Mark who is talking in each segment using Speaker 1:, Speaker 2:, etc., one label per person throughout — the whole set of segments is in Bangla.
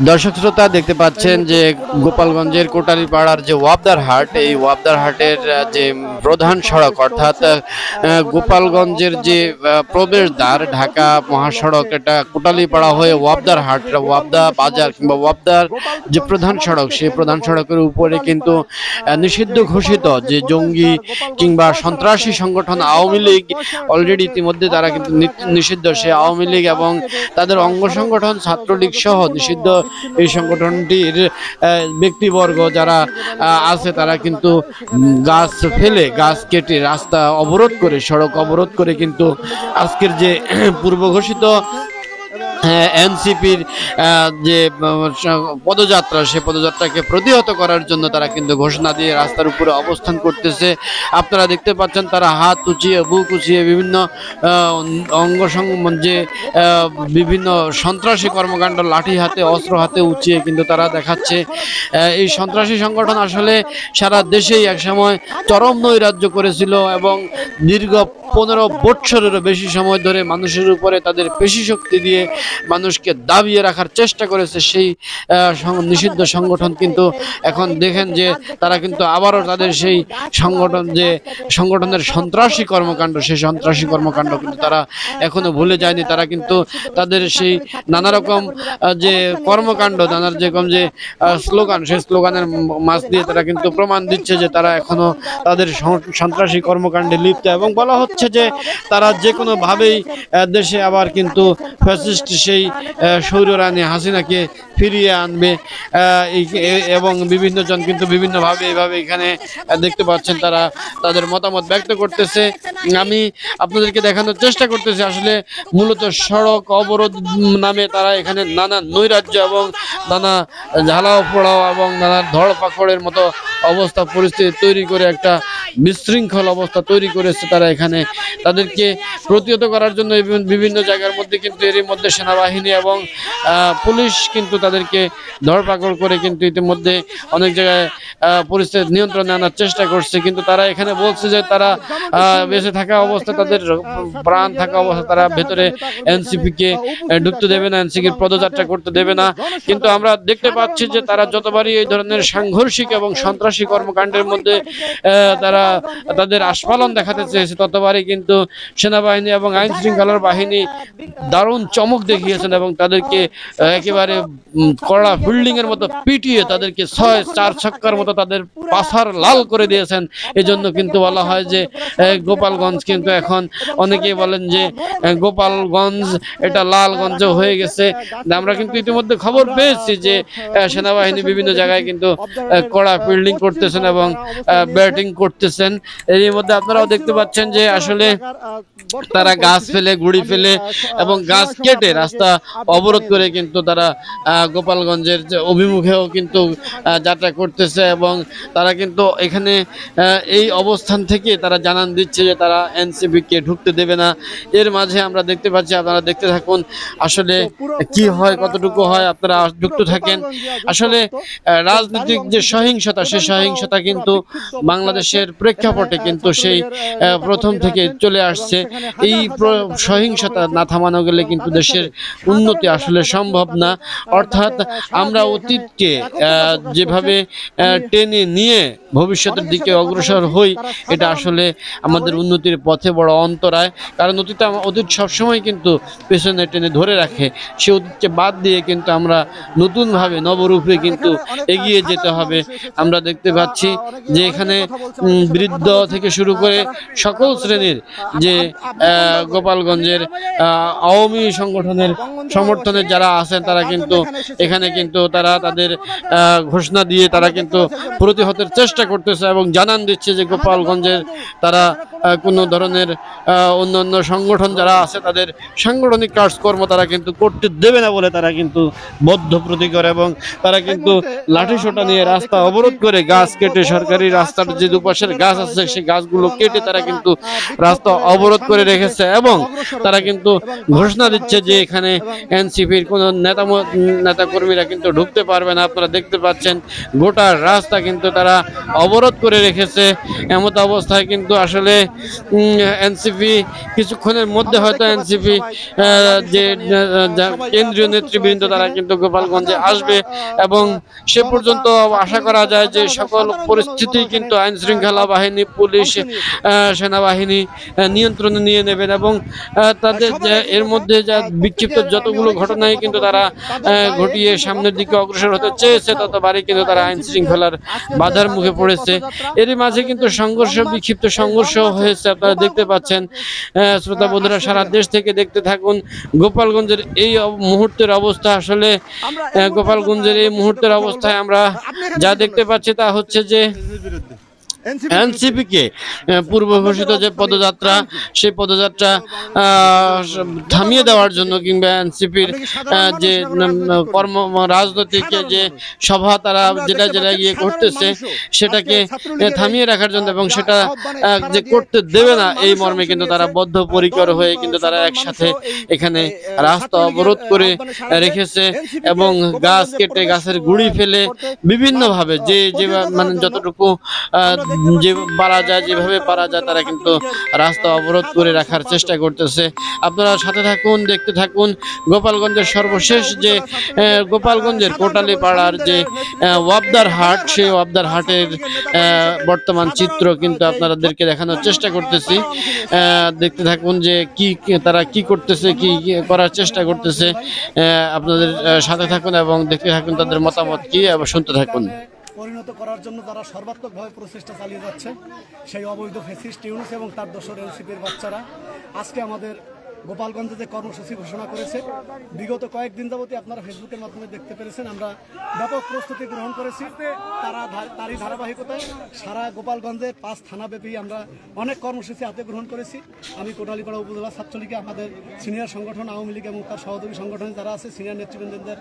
Speaker 1: দর্শক শ্রোতা দেখতে পাচ্ছেন যে গোপালগঞ্জের কোটালীপাড়ার যে ওয়াবদার হাট, এই ওয়াবদার হাটের যে প্রধান সড়ক অর্থাৎ গোপালগঞ্জের যে প্রবেশদ্বার ঢাকা মহাসড়ক, এটা কোটালীপাড়া হয়ে ওয়াবদার হাট, ওয়াবদা বাজার কিংবা ওয়াবদার যে প্রধান সড়ক, সেই প্রধান সড়কের উপরে কিন্তু নিষিদ্ধ ঘোষিত যে জঙ্গি কিংবা সন্ত্রাসী সংগঠন আওয়ামী লীগ অলরেডি ইতিমধ্যে তারা কিন্তু নিষিদ্ধ। সে আওয়ামী লীগ এবং তাদের অঙ্গ সংগঠন ছাত্রলীগ সহ নিষিদ্ধ এই সংগঠনটির ব্যক্তিবর্গ যারা আছে তারা কিন্তু গাছ ফেলে, গাছ কেটে, রাস্তা অবরোধ করে, সড়ক অবরোধ করে কিন্তু আজকের যে পূর্ব ঘোষিত এনসিপির যে পদযাত্রা, সে পদযাত্রাকে প্রতিহত করার জন্য তারা কিন্তু ঘোষণা দিয়ে রাস্তার উপরে অবস্থান করতেছে। আপনারা দেখতে পাচ্ছেন তারা হাত উঁচিয়ে, বুক উঁচিয়ে বিভিন্ন যে বিভিন্ন সন্ত্রাসী কর্মকাণ্ড, লাঠি হাতে, অস্ত্র হাতে উঁচিয়ে কিন্তু তারা দেখাচ্ছে। এই সন্ত্রাসী সংগঠন আসলে সারা দেশেই একসময় চরম নৈরাজ্য করেছিল এবং দীর্ঘ 15 বছরেরও বেশি সময় ধরে মানুষের উপরে তাদের পেশি শক্তি দিয়ে মানুষকে দাবিয়ে রাখার চেষ্টা করেছে সেই নিষিদ্ধ সংগঠন। কিন্তু এখন দেখেন যে তারা কিন্তু আবারও তাদের সেই সংগঠনের সন্ত্রাসী কর্মকাণ্ড, সেই সন্ত্রাসী কর্মকাণ্ড কিন্তু তারা এখনো ভুলে যায়নি। তারা কিন্তু তাদের সেই নানা রকম যে কর্মকাণ্ড, নানা যেরকম যে স্লোগান, সেই স্লোগানের মাঝ দিয়ে তারা কিন্তু প্রমাণ দিচ্ছে যে তারা এখনো তাদের সন্ত্রাসী কর্মকাণ্ডে লিপ্ত, এবং বলা হচ্ছে যে তারা যে কোনো ভাবেই দেশে আবার কিন্তু ফ্যাসিস্ট সেই স্বৈররানী হাসিনাকে ফিরিয়ে আনবে। এবং বিভিন্ন জন কিন্তু বিভিন্নভাবে এইভাবে এখানে দেখতে পাচ্ছেন তারা তাদের মতামত ব্যক্ত করতেছে। আমি আপনাদেরকে দেখানোর চেষ্টা করতেছি আসলে মূলত সড়ক অবরোধ নামে তারা এখানে নানা নৈরাজ্য এবং নানা ঝালাও পোড়াও এবং নানা ধরপাকড়ের মতো অবস্থা পরিস্থিতি তৈরি করে একটা বিশৃঙ্খল অবস্থা তৈরি করেছে তারা এখানে। তাদেরকে প্রতিহত করার জন্য বিভিন্ন জায়গার মধ্যে কিন্তু এরই মধ্যে সেনাবাহিনী এবং পুলিশ কিন্তু তাদেরকে ধরপাকড় করে কিন্তু ইতিমধ্যে অনেক জায়গায় পরিস্থিতি নিয়ন্ত্রণে আনার চেষ্টা করছে। কিন্তু তারা এখানে বলছে যে তারা বেঁচে থাকা অবস্থা, তাদের প্রাণ থাকা অবস্থা তারা ভেতরে এনসিপি কে ঢুকতে দেবে না, এনসিপির পদযাত্রা করতে দেবে না। কিন্তু আমরা দেখতে পাচ্ছি যে তারা যতবারই এই ধরনের সাংঘর্ষিক এবং সন্ত্রাসী কর্মকাণ্ডের মধ্যে তারা তাদের আস্ফালন দেখাতে চেয়েছে, ততবারই কিন্তু সেনাবাহিনী এবং আইন শৃঙ্খলার বাহিনী দারুণ চমক দেখিয়েছেন এবং তাদেরকে একেবারে কড়া ফিল্ডিং এর মতো পিটিয়ে তাদেরকে 6-4 ছক্কার মতো তাদের পাছার লাল করে দিয়েছেন। এজন্য কিন্তু বলা হয় যে গোপালগঞ্জ কিন্তু এখন অনেকেই বলেন যে গোপালগঞ্জ এটা লালগঞ্জ হয়ে গেছে। আমরা কিন্তু ইতিমধ্যে খবর পেয়েছি যে সেনাবাহিনী বিভিন্ন জায়গায় কিন্তু কড়া ফিল্ডিং করতেছেন এবং ব্যাটিং করতেছেন। এর মধ্যে আপনারাও দেখতে পাচ্ছেন যে আসলে তারা গাছ ফেলে, গুড়ি ফেলে এবং গাছ কেটে রাস্তা অবরোধ করে কিন্তু তারা গোপালগঞ্জের যে অভিমুখেও কিন্তু যাত্রা করতেছে এবং তারা কিন্তু এখানে এই অবস্থান থেকে তারা জানান দিচ্ছে যে তারা এনসিপি কে ঢুকতে দেবে না। এর মাঝে আমরা দেখতে পাচ্ছি, আপনারা দেখতে থাকুন আসলে কি হয়, কতটুকু হয়, আপনারা যুক্ত থাকেন। আসলে রাজনৈতিক যে সহিংসতা, সেই সহিংসতা কিন্তু বাংলাদেশের প্রেক্ষাপটে কিন্তু সেই প্রথম থেকে চলে আসছে। এই সহিংসতা না থামানো গেলে কিন্তু দেশের উন্নতি আসলে সম্ভব না। অর্থাৎ আমরা অতীতকে যেভাবে টেনে নিয়ে ভবিষ্যতের দিকে অগ্রসর হই, এটা আসলে আমাদের উন্নতির পথে বড় অন্তরায়। কারণ অতীত সবসময় কিন্তু পেছনে টেনে ধরে রাখে। সে অতীতকে বাদ দিয়ে কিন্তু আমরা নতুনভাবে নবরূপে কিন্তু এগিয়ে যেতে হবে। আমরা দেখতে পাচ্ছি যে এখানে বৃদ্ধ থেকে শুরু করে সকল শ্রেণীর যে গোপালগঞ্জের আওয়ামী সংগঠনের সমর্থনে যারা আছেন তারা কিন্তু এখানে কিন্তু তারা তাদের ঘোষণা দিয়ে তারা কিন্তু প্রতিহতের চেষ্টা করতেছে এবং জানান দিচ্ছে যে গোপালগঞ্জের তারা কোনো ধরনের অন্যান্য সংগঠন যারা আছে তাদের সাংগঠনিক কাজকর্ম তারা কিন্তু করতে দেবে না বলে তারা কিন্তু বদ্ধপ্রতিকর এবং তারা কিন্তু লাঠি সোঁটা নিয়ে রাস্তা অবরোধ করে গাছ কেটে সরকারি রাস্তার যে দুপাশের গাছ আছে সেই গাছগুলো কেটে তারা কিন্তু রাস্তা অবরোধ করে রেখেছে এবং তারা কিন্তু ঘোষণা দিচ্ছে যে এখানে এনসিপির কোনো নেতাকর্মীরা কিন্তু ঢুকতে পারবে না। আপনারা দেখতে পাচ্ছেন গোটা রাস্তা কিন্তু তারা অবরোধ করে রেখেছে। এমত অবস্থায় কিন্তু আসলে এনসিপি কিছুক্ষণের মধ্যে হয়তো এনসিপি যে কেন্দ্রীয় নেতৃবৃন্দ তারা কিন্তু গোপালগঞ্জে আসবে এবং সে পর্যন্ত আশা করা যায় যে সকল পরিস্থিতি কিন্তু আইন শৃঙ্খলা বাহিনী, পুলিশ, সেনাবাহিনী নিয়ন্ত্রণে নিয়ে নেবেন এবং তাদের এর মধ্যে যা বিক্ষিপ্ত যতগুলো ঘটনাই কিন্তু তারা ঘটিয়ে সামনের দিকে অগ্রসর হতে চেয়েছে ততবারই কিন্তু তারা আইন শৃঙ্খলার বাধার মুখে পড়েছে। এরই মাঝে কিন্তু বিক্ষিপ্ত সংঘর্ষ হয়েছে। আপনারা দেখতে পাচ্ছেন শ্রোতা বন্ধুরা, সারা দেশ থেকে দেখতে থাকুন গোপালগঞ্জের এই মুহূর্তের অবস্থা। আসলে গোপালগঞ্জের এই মুহূর্তের অবস্থায় আমরা যা দেখতে পাচ্ছি তা হচ্ছে যে এনসিপিকে পূর্ব ঘোষিত যে পদযাত্রা সেই পদযাত্রা থামিয়ে দেওয়ার জন্য কিংবা এনসিপির যে রাজনৈতিক যে সভা তারা যেটা গিয়ে করতেছে সেটাকে থামিয়ে রাখার জন্য এবং সেটা যে করতে দেবে না এই মর্মে কিন্তু তারা বদ্ধপরিকর হয়ে কিন্তু তারা একসাথে এখানে রাস্তা অবরোধ করে রেখেছে এবং গাছ কেটে গাছের গুঁড়ি ফেলে বিভিন্নভাবে যে মানে যতটুকু যে পারা যায় যেভাবে পারা যায় তারা কিন্তু রাস্তা অবরোধ করে রাখার চেষ্টা করতেছে। আপনারা সাথে থাকুন, দেখতে থাকুন। গোপালগঞ্জের সর্বশেষ যে গোপালগঞ্জের কোটালীপাড়ার যে ওয়াবদার হাট, সেই ওয়াবদার হাটের বর্তমান চিত্র কিন্তু আপনাদেরকে দেখানোর চেষ্টা করতেছি। দেখতে থাকুন যে তারা কি করতেছে, কি করার চেষ্টা করতেছে। আপনাদের সাথে থাকুন এবং দেখতে থাকুন তাদের মতামত কি এবং শুনতে থাকুন।
Speaker 2: পরিণত করার জন্য তারা সর্বাত্মকভাবে প্রচেষ্টা চালিয়ে যাচ্ছে সেই অবৈধ ফ্যাসিস্ট ইউনূস এবং তার দোসর এনসিপির বাচ্চারা। আজকে আমাদের গোপালগঞ্জে যে কর্মসূচি ঘোষণা করেছে, বিগত কয়েকদিন যাবতই আপনারা ফেসবুকের মাধ্যমে দেখতে পেরেছেন, আমরা ব্যাপক প্রস্তুতি গ্রহণ করেছি। তারই ধারাবাহিকতায় সারা গোপালগঞ্জের 5 থানাব্যাপী আমরা অনেক কর্মসূচি হাতে গ্রহণ করেছি। আমি কোটালীপাড়া উপজেলা ছাত্রলীগে আমাদের সিনিয়র সংগঠন আওয়ামী লীগ এবং তার সহযোগী সংগঠনে যারা আছে সিনিয়র নেতৃবৃন্দদের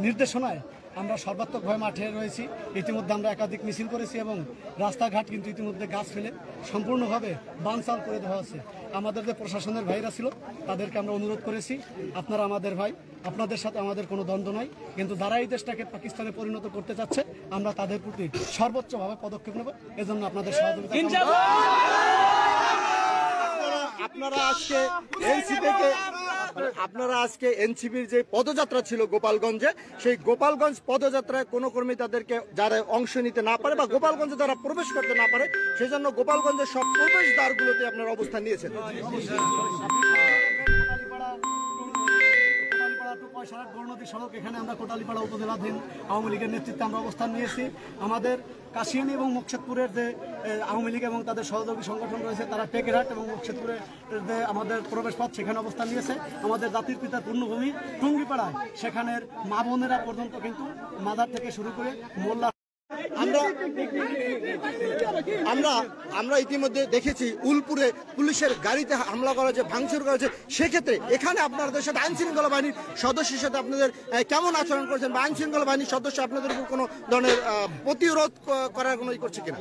Speaker 2: নির্দেশনায় আমরা সর্বাত্মকভাবে মাঠে রয়েছি। ইতিমধ্যে আমরা একাধিক মিছিল করেছি এবং রাস্তাঘাট কিন্তু ইতিমধ্যে গাছ ফেলে সম্পূর্ণভাবে বানচাল করে দেওয়া আছে। আমাদের যে প্রশাসনের ভাইরা ছিল তাদেরকে আমরা অনুরোধ করেছি, আপনারা আমাদের ভাই, আপনাদের সাথে আমাদের কোনো দ্বন্দ্ব নাই, কিন্তু যারা এই দেশটাকে পাকিস্তানে পরিণত করতে চাচ্ছে আমরা তাদের প্রতি সর্বোচ্চভাবে পদক্ষেপ নেব। এজন্য আপনাদের সহযোগিতা।
Speaker 3: আপনারা আজকে এনসিপির যে পদযাত্রা ছিল গোপালগঞ্জে, সেই গোপালগঞ্জ পদযাত্রায় কোনো কর্মী তাদেরকে যারা অংশ নিতে না পারে বা গোপালগঞ্জে যারা প্রবেশ করতে না পারে সেজন্য গোপালগঞ্জের সব প্রবেশ দ্বারগুলোতে আপনারা অবস্থান নিয়েছেন।
Speaker 2: এখানে আমরা কোটালীপাড়া উপজেলাধীন আওয়ামী লীগের নেতৃত্বে আমরা অবস্থান নিয়েছি। আমাদের কাশিয়ানী এবং মুকশেদপুরের যে আওয়ামী লীগ এবং তাদের সহযোগী সংগঠন রয়েছে তারা টেকেরহাট এবং মুকশেদপুরের যে আমাদের প্রবেশ পথ সেখানে অবস্থান নিয়েছে। আমাদের জাতির পিতার পূর্ণভূমি টুঙ্গিপাড়ায় সেখানের মা বোনেরা পর্যন্ত কিন্তু মাদার থেকে শুরু করে মোল্লা
Speaker 3: আমরা ইতিমধ্যে দেখেছি উলপুরে পুলিশের গাড়িতে হামলা করা যে ভাঙচুর করা হয়েছে, সেক্ষেত্রে এখানে আপনাদের সাথে আইন শৃঙ্খলা বাহিনীর সদস্যের সাথে আপনাদের কেমন আচরণ করেছেন বা আইন শৃঙ্খলা বাহিনীর সদস্য আপনাদের উপর কোনো ধরনের প্রতিরোধ করার কোনো করছে কিনা?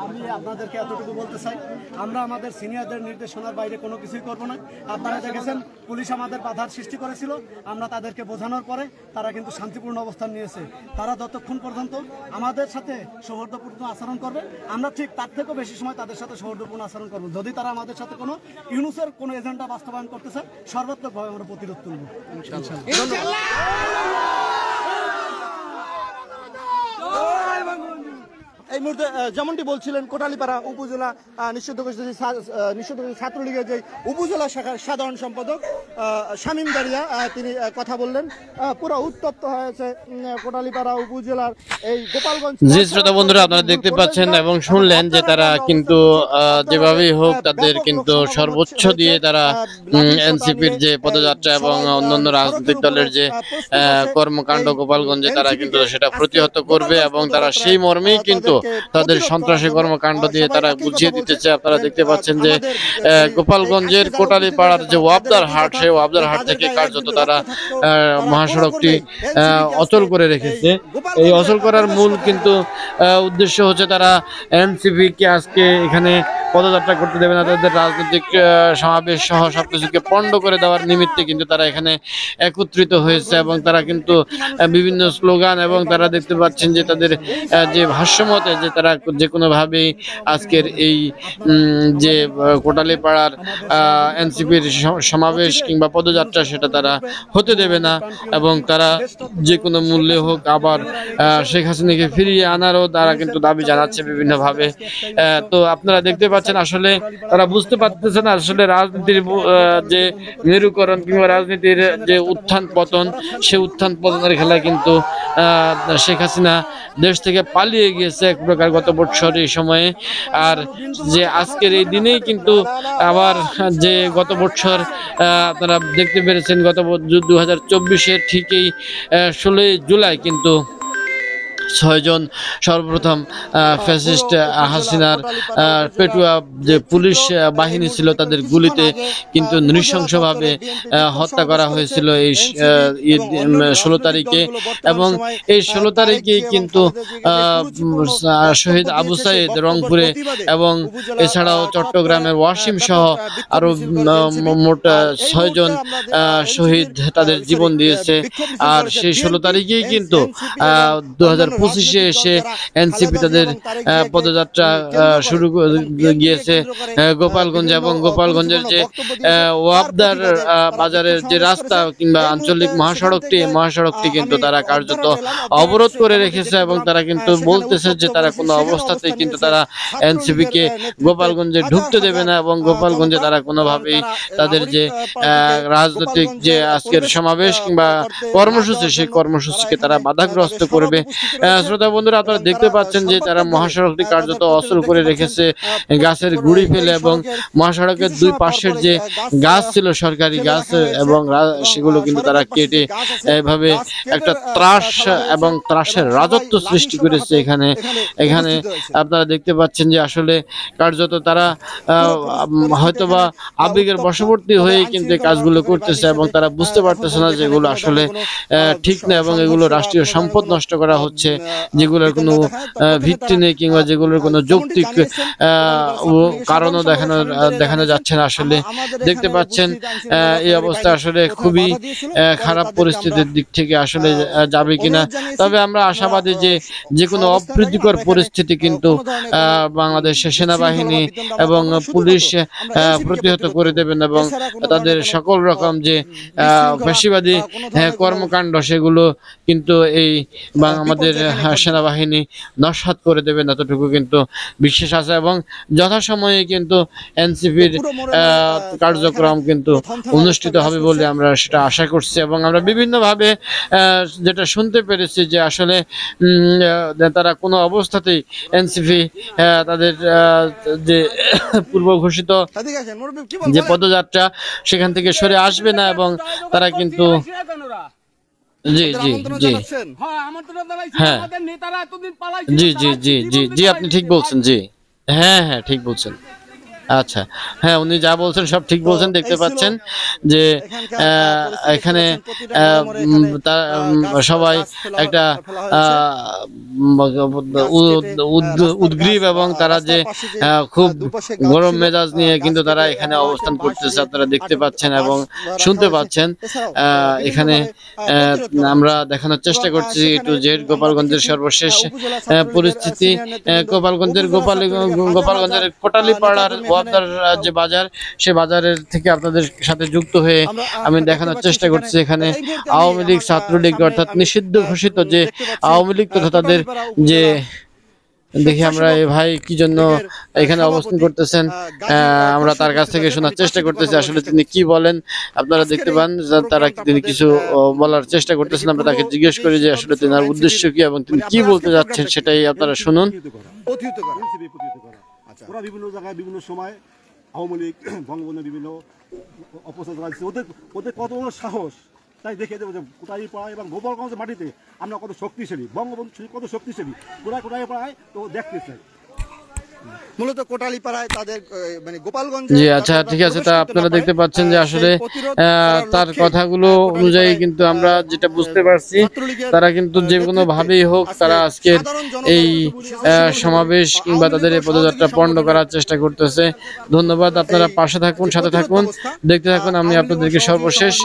Speaker 2: আমি আপনাদেরকে এতটুকু বলতে চাই, আমরা আমাদের সিনিয়রদের নির্দেশনার বাইরে কোনো কিছুই করবো না। আপনারা দেখেছেন পুলিশ আমাদের বাধার সৃষ্টি করেছিল, আমরা তাদেরকে বোঝানোর পরে তারা কিন্তু শান্তিপূর্ণ অবস্থান নিয়েছে। তারা যতক্ষণ পর্যন্ত আমাদের সাথে সৌহার্দ্যপূর্ণ আচরণ করবে আমরা ঠিক তার থেকেও বেশি সময় তাদের সাথে সৌহার্দ্যপূর্ণ আচরণ করবো। যদি তারা আমাদের সাথে কোনো ইউনূসের কোনো এজেন্ডা বাস্তবায়ন করতে চায় সর্বাত্মকভাবে আমরা প্রতিরোধ তুলব।
Speaker 3: এই মুহূর্তে যেমনটি বলছিলেন কোটালীপাড়া উপজেলা নিষিদ্ধ ছাত্রলীগের যে উপজেলা শাখার সাধারণ সম্পাদক শামীম দারিয়া, তিনি কথা বললেন। পুরো উত্তপ্ত হয়েছে কোটালীপাড়া উপজেলার এই গোপালগঞ্জ।
Speaker 1: জি শ্রোতা বন্ধুরা, আপনারা দেখতে পাচ্ছেন এবং শুনলেন যে তারা কিন্তু যেভাবেই হোক তাদের কিন্তু সর্বোচ্চ দিয়ে তারা এনসিপির যে পদযাত্রা এবং অন্যান্য রাজনৈতিক দলের যে কর্মকাণ্ড গোপালগঞ্জে তারা কিন্তু সেটা প্রতিহত করবে এবং তারা সেই মর্মেই কিন্তু তাদের সন্ত্রাসী কর্মকাণ্ড দিয়ে তারা বুঝিয়ে দিতেছে। আপনারা দেখতে পাচ্ছেন যে গোপালগঞ্জের কোটালীপাড়ার যে ওয়াবদার হাট, সেই ওয়াবদার হাট থেকে কার্যত তারা মহাসড়কটি অচল করে রেখেছে। এই অচল করার মূল কিন্তু উদ্দেশ্য হচ্ছে তারা এনসিপি কে আজকে এখানে পদযাত্রা করতে দেবে না, তাদের রাজনৈতিক সমাবেশ সহ সবকিছুকে পণ্ড করে দেওয়ার নিমিত্তে কিন্তু তারা এখানে একত্রিত হয়েছে এবং তারা কিন্তু বিভিন্ন স্লোগান এবং তারা দেখতে পাচ্ছেন যে তাদের যে ভাষ্যমতে যে তারা যে কোনোভাবেই আজকের এই যে কোটালীপাড়ার এনসিপির সমাবেশ কিংবা পদযাত্রা সেটা তারা হতে দেবে না এবং তারা যে কোনো মূল্যে হোক আবার শেখ হাসিনাকে ফিরিয়ে আনারও তারা কিন্তু দাবি জানাচ্ছে বিভিন্নভাবে। তো আপনারা দেখতে পাচ্ছেন আসলে তারা বুঝতে পারতেছেন আসলে রাজনীতির যে মেরুকরণ কিংবা রাজনীতির যে উত্থান পতন, সে উত্থান পতনের খেলায় কিন্তু শেখ হাসিনা দেশ থেকে পালিয়ে গিয়েছে এক প্রকার গত বছর এই সময়ে। আর যে আজকের এই দিনেই কিন্তু আবার যে গত বছর আপনারা দেখতে পেরেছেন গত 2024-এর ঠিকই 16 জুলাই কিন্তু 6 জন সর্বপ্রথম ফ্যাসিস্ট হাসিনার পেটুয়া যে পুলিশ বাহিনী ছিল তাদের গুলিতে কিন্তু নৃশংসভাবে হত্যা করা হয়েছিল এই 16 তারিখে। এবং এই 16 তারিখে কিন্তু শহীদ আবু সাইদ রংপুরে এবং এছাড়াও চট্টগ্রামের ওয়াসিম সহ আরো মোট 6 জন শহীদ তাদের জীবন দিয়েছে। আর সেই 16 তারিখেই কিন্তু 2025-এ এসে এনসিপি তাদের পদযাত্রা শুরু গিয়েছে গোপালগঞ্জে এবং গোপালগঞ্জের যে ওয়াবদার বাজারের যে রাস্তা কিংবা আঞ্চলিক মহাসড়কটি কিন্তু তারা কার্যত অবরোধ করে রেখেছে এবং তারা কিন্তু বলতেছে যে তারা কোনো অবস্থাতেই কিন্তু তারা এনসিপি কে গোপালগঞ্জে ঢুকতে দেবে না এবং গোপালগঞ্জে তারা কোনোভাবেই তাদের যে রাজনৈতিক যে আজকের সমাবেশ কিংবা কর্মসূচি, সেই কর্মসূচিকে তারা বাধাগ্রস্ত করবে। শ্রোতা বন্ধুরা, আপনারা দেখতে পাচ্ছেন যে তারা মহাসড়কটি কার্যত অচল করে রেখেছে গাছের গুড়ি ফেলে এবং মহাসড়কের দুই পাশের যে গাছ ছিল সরকারি গাছ এবং সেগুলো কিন্তু তারা কেটে এভাবে একটা ত্রাস এবং ত্রাসের রাজত্ব সৃষ্টি করেছে এখানে আপনারা দেখতে পাচ্ছেন যে আসলে কার্যত তারা হয়তোবা আবেগের বশবর্তী হয়ে কিন্তু এই কাজগুলো করতেছে এবং তারা বুঝতে পারতেছে না যে এগুলো আসলে ঠিক না এবং এগুলো রাষ্ট্রীয় সম্পদ নষ্ট করা হচ্ছে, যেগুলোর কোনো ভিত্তি নেই কিংবা যেগুলোর কোনো যৌক্তিক কারণও দেখানো যাচ্ছে না। আসলে দেখতে পাচ্ছেন এই অবস্থা আসলে খুবই খারাপ পরিস্থিতির দিক থেকে আসলে যাবে কিনা। তবে আমরা আশাবাদী যে কোনো অপ্রীতিকর পরিস্থিতি কিন্তু বাংলাদেশের সেনাবাহিনী এবং পুলিশ প্রতিহত করে দেবেন এবং তাদের সকল রকম যে ফ্যাসিবাদী কর্মকাণ্ড সেগুলো কিন্তু এই আমাদের সেনাবাহিনী নস্যাৎ করে দেবেন, এতটুকু কিন্তু বিশ্বাস আছে এবং যথাসময়ে কিন্তু এনসিপির কার্যক্রম কিন্তু অনুষ্ঠিত হবে বলে আমরা সেটা আশা করছি। এবং আমরা বিভিন্নভাবে যেটা শুনতে পেরেছি যে আসলে তারা কোনো অবস্থাতেই এনসিপি তাদের যে পূর্ব ঘোষিত যে পদযাত্রা সেখান থেকে সরে আসবে না এবং তারা কিন্তু জি জি জি হ্যাঁ জি জি জি জি জি আপনি ঠিক বলছেন। জি হ্যাঁ হ্যাঁ ঠিক বলছেন। আচ্ছা হ্যাঁ, উনি যা বলছেন সব ঠিক বলছেন। দেখতে পাচ্ছেন যে এখানে সবাই একটা উদ্গ্রীব এবং তারা যে খুব গরম মেজাজ নিয়ে কিন্তু তারা এখানে অবস্থান করতেছে, আপনারা দেখতে পাচ্ছেন এবং শুনতে পাচ্ছেন। এখানে আমরা দেখানোর চেষ্টা করছি একটু যে গোপালগঞ্জের সর্বশেষ পরিস্থিতি। গোপালগঞ্জের কোটালীপাড়ার ওয়াবদার যে বাজার, সে বাজারের থেকে আপনাদের সাথে যুক্ত হয়ে আমি দেখানোর চেষ্টা করছি। এখানে আওয়ামী লীগ, ছাত্রলীগ অর্থাৎ নিষিদ্ধ ঘোষিত যে আওয়ামী লীগ তথা তাদের যে দেখি আমরা এই ভাই কি জন্য এখানে অবস্থান করতেছেন, আমরা তার কাছ থেকে শোনার চেষ্টা করতেছি আসলে তিনি কি বলেন। আপনারা দেখতে পান তিনি কিছু বলার চেষ্টা করতেছেন, আমরা তাকে জিজ্ঞেস করি যে আসলে তেনার উদ্দেশ্য কি এবং তিনি কি বলতে যাচ্ছেন সেটাই আপনারা শুনুন।
Speaker 4: ওরা বিভিন্ন জায়গায় বিভিন্ন সময় আওয়ামী লীগ বঙ্গবন্ধু বিভিন্ন অপচার চালাচ্ছে, ওদের কত বড় সাহস তাই দেখে দেবো যে কোটাই পাড়ায় এবং গোপালগঞ্জের মাটিতে আমরা কত শক্তিশালী, বঙ্গবন্ধু কত শক্তিশালী, কোটাই কোটাই পাড়ায় তো দেখতে চাই।
Speaker 3: মূলত কোটালীপাড়ায় তাদের মানে গোপালগঞ্জ।
Speaker 1: জি আচ্ছা ঠিক আছে, তা আপনারা দেখতে পাচ্ছেন যে আসলে তার কথাগুলো অনুযায়ী কিন্তু আমরা যেটা বুঝতে পারছি, তারা কিন্তু যে কোনো ভাবেই হোক তারা আজকের এই সমাবেশ কিংবা তাদের এই পদযাত্রা পণ্ড করার চেষ্টা করতেছে। ধন্যবাদ, আপনারা পাশে থাকুন, সাথে থাকুন, দেখতে থাকুন। আমি আপনাদেরকে সর্বশেষ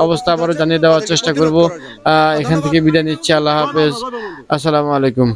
Speaker 1: অবস্থা আবারও জানিয়ে দেওয়ার চেষ্টা করব। এখান থেকে বিদায় নিচ্ছি। আল্লাহ হাফেজ, আসসালামু আলাইকুম।